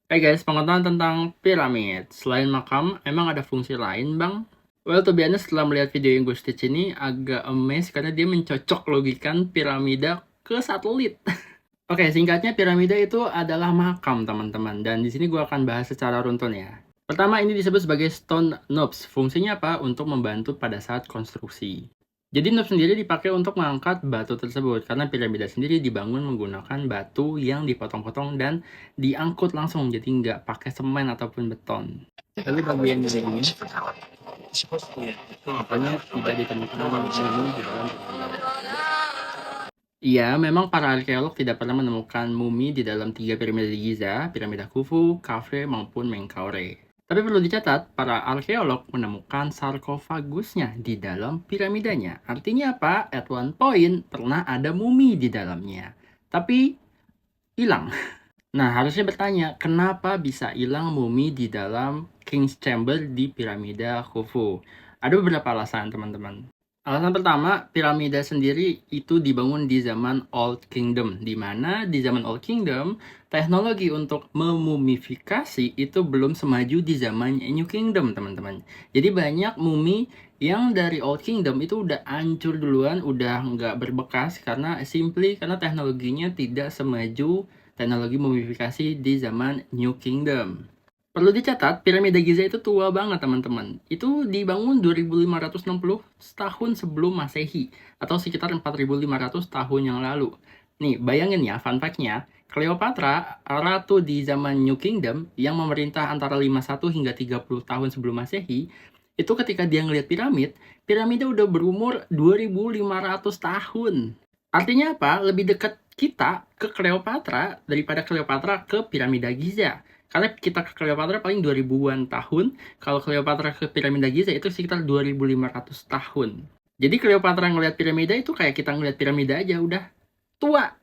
Hai guys, pengetahuan tentang piramid. Selain makam, emang ada fungsi lain, Bang? Well, to be honest, setelah melihat video yang gue stitch ini, agak amazed karena dia mencocok logikan piramida ke satelit. Oke, singkatnya piramida itu adalah makam, teman-teman. Dan di sini gue akan bahas secara runtun ya. Pertama, ini disebut sebagai stone knobs. Fungsinya apa? Untuk membantu pada saat konstruksi. Jadi knob sendiri dipakai untuk mengangkat batu tersebut karena piramida sendiri dibangun menggunakan batu yang dipotong-potong dan diangkut langsung, jadi nggak pakai semen ataupun beton. Lalu bagian dari ini itu makanya tidak ditemukan mumi di dalam piramida. Iya, memang para arkeolog tidak pernah menemukan mumi di dalam 3 piramida di Giza, piramida Khufu, Khafre, maupun Menkaure. Tapi perlu dicatat, para arkeolog menemukan sarkofagusnya di dalam piramidanya. Artinya apa? At one point, pernah ada mumi di dalamnya. Tapi, hilang. Nah, harusnya bertanya, kenapa bisa hilang mumi di dalam King's Chamber di piramida Khufu? Ada beberapa alasan, teman-teman. Alasan pertama, piramida sendiri itu dibangun di zaman Old Kingdom, di mana di zaman Old Kingdom, teknologi untuk memumifikasi itu belum semaju di zaman New Kingdom, teman-teman. Jadi banyak mumi yang dari Old Kingdom itu udah hancur duluan, udah nggak berbekas karena teknologinya tidak semaju teknologi mumifikasi di zaman New Kingdom. Perlu dicatat, piramida Giza itu tua banget, teman-teman. Itu dibangun 2560 tahun sebelum Masehi, atau sekitar 4500 tahun yang lalu. Nih, bayangin ya, fun fact-nya, Cleopatra, ratu di zaman New Kingdom, yang memerintah antara 51 hingga 30 tahun sebelum Masehi, itu ketika dia ngeliat piramida udah berumur 2500 tahun. Artinya apa? Lebih dekat kita ke Cleopatra daripada Cleopatra ke piramida Giza. Karena kita ke Cleopatra paling 2000-an tahun, kalau Cleopatra ke piramida Giza itu sekitar 2500 tahun. Jadi Cleopatra ngeliat piramida itu kayak kita ngeliat piramida aja, udah tua.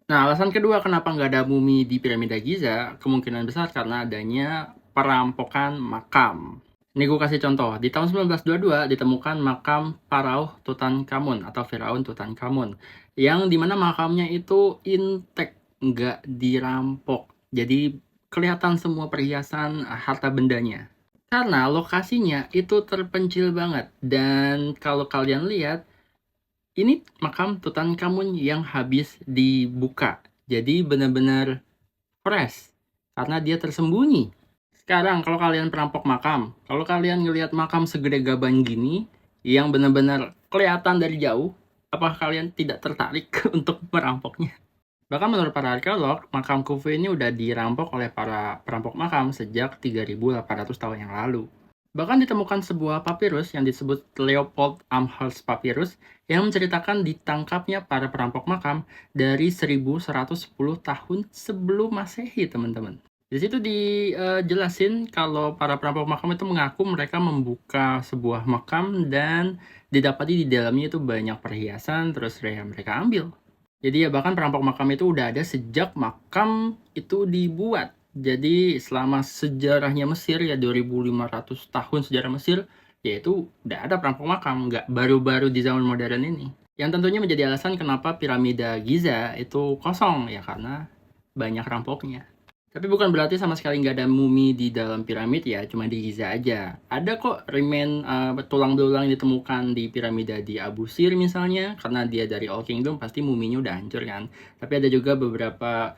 Nah, alasan kedua kenapa nggak ada mumi di piramida Giza, kemungkinan besar karena adanya perampokan makam. Ini gue kasih contoh, di tahun 1922 ditemukan makam Pharaoh Tutankhamun atau Firaun Tutankhamun, yang dimana makamnya itu intek, nggak dirampok. Jadi kelihatan semua perhiasan harta bendanya. Karena lokasinya itu terpencil banget, dan kalau kalian lihat, ini makam Tutankhamun yang habis dibuka. Jadi benar-benar fresh karena dia tersembunyi. Sekarang kalau kalian perampok makam, kalau kalian ngelihat makam segede gaban gini yang benar-benar kelihatan dari jauh, apakah kalian tidak tertarik untuk merampoknya? Bahkan menurut para arkeolog, makam Khufu ini udah dirampok oleh para perampok makam sejak 3800 tahun yang lalu. Bahkan ditemukan sebuah papirus yang disebut Leopold Amherst Papyrus yang menceritakan ditangkapnya para perampok makam dari 1110 tahun sebelum Masehi, teman-teman. Di situ dijelasin kalau para perampok makam itu mengaku mereka membuka sebuah makam dan didapati di dalamnya itu banyak perhiasan, terus mereka ambil. Jadi ya bahkan perampok makam itu udah ada sejak makam itu dibuat. Jadi selama sejarahnya Mesir ya 2500 tahun sejarah Mesir, yaitu udah ada perampok makam, nggak baru-baru di zaman modern ini. Yang tentunya menjadi alasan kenapa piramida Giza itu kosong, ya karena banyak rampoknya. Tapi bukan berarti sama sekali nggak ada mumi di dalam piramid ya, cuma di Giza aja. Ada kok remain tulang belulang yang ditemukan di piramida di Abu Sir misalnya, karena dia dari Old Kingdom pasti muminya udah hancur kan. Tapi ada juga beberapa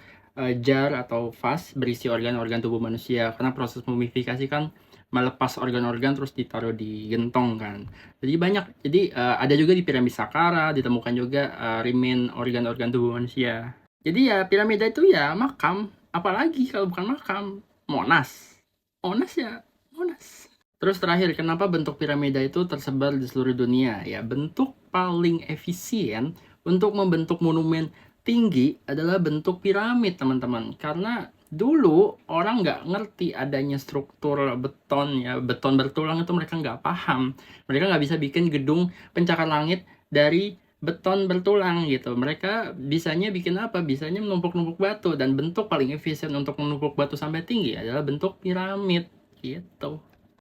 jar atau vas berisi organ-organ tubuh manusia, karena proses mumifikasi kan melepas organ-organ terus ditaruh di gentong kan. Jadi banyak. Jadi ada juga di piramid Saqqara ditemukan juga remain organ-organ tubuh manusia. Jadi ya piramida itu ya makam, apalagi kalau bukan makam, Monas. Monas ya, Monas. Terus terakhir, kenapa bentuk piramida itu tersebar di seluruh dunia? Ya, bentuk paling efisien untuk membentuk monumen tinggi adalah bentuk piramid, teman-teman. Karena dulu orang nggak ngerti adanya struktur beton ya, beton bertulang itu mereka nggak paham. Mereka nggak bisa bikin gedung pencakar langit dari beton bertulang gitu. Mereka bisanya bikin apa? Bisanya menumpuk-numpuk batu, dan bentuk paling efisien untuk menumpuk batu sampai tinggi adalah bentuk piramid gitu.